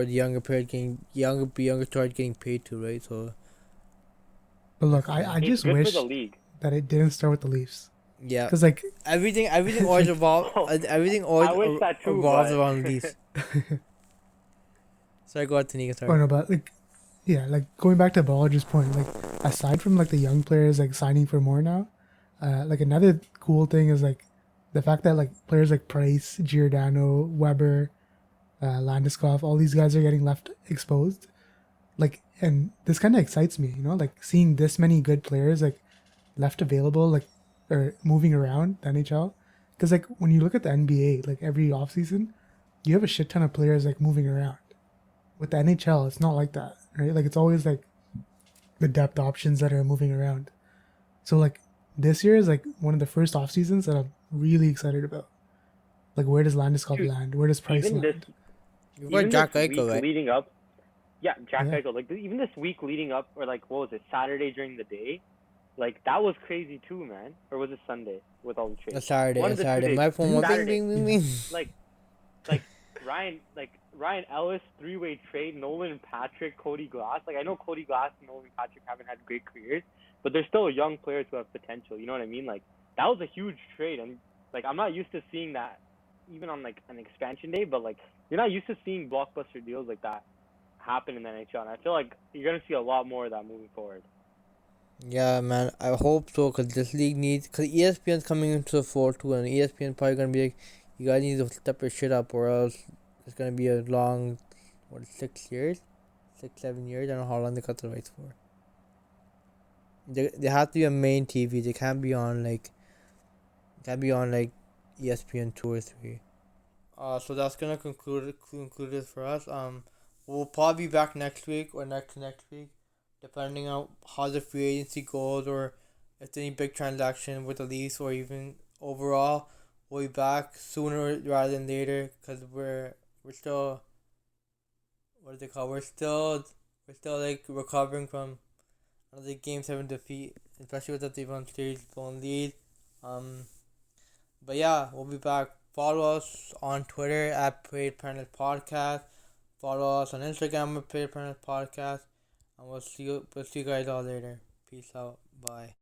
younger players getting younger stars getting paid to, right? So But look, I It's just good for the wish league. that it didn't start with the Leafs. yeah, Because, like, everything it's always like, everything I always wish that too, revolves but around these. Sorry, go ahead, Tanika. oh Sorry. no, but like, yeah, like going back to Baller's point, like, aside from like the young players like signing for more now, like another cool thing is like the fact that like players like Price, Giordano, Weber, Landeskov, all these guys are getting left exposed. Like, and this kind of excites me, like seeing this many good players like left available, like, or moving around the NHL. Because like when you look at the NBA, like every offseason, you have a shit ton of players like moving around. With the NHL, it's not like that, right? Like it's always like the depth options that are moving around. So like this year is like one of the first off seasons that I'm really excited about. Like where does Landeskog dude, land? Where does Price even this land? You've got even this Jack Eichel, week right? leading up, yeah, Jack Yeah. Eichel, like even this week leading up, or like what was it, Saturday during the day, like that was crazy too, man. Or was it Sunday with all the A trades? Saturday, One a of the two Saturday. days. My phone Didn't went bing, Saturday, bing, bing, yeah. bing. like like Ryan Ellis 3-way trade, Nolan Patrick, Cody Glass. Like I know Cody Glass and Nolan Patrick haven't had great careers, but they're still young players who have potential. You know what I mean? Like that was a huge trade, and like I'm not used to seeing that even on like an expansion day. But like you're not used to seeing blockbuster deals like that happen in the NHL, and I feel like you're gonna see a lot more of that moving forward. Yeah, man. I hope so, cause this league needs. Cause ESPN's coming into the fold too, and ESPN probably gonna be like, you guys need to step your shit up, or else it's gonna be a long, 6 years, 6 7 years. I don't know how long they got the rights for. They have to be on main TV. They can't be on like ESPN 2 or 3. So that's gonna conclude it for us. We'll probably be back next week or next week, depending on how the free agency goes or if there's any big transaction with the Leafs or even overall. We'll be back sooner rather than later because we're still, what is it called? We're still like recovering from another Game 7 defeat, especially with the Devon series blown lead. Um, but yeah, we'll be back. Follow us on Twitter at Parade Parenthood Podcast. Follow us on Instagram at Parade Parenthood Podcast. And we'll see you guys all later. Peace out. Bye.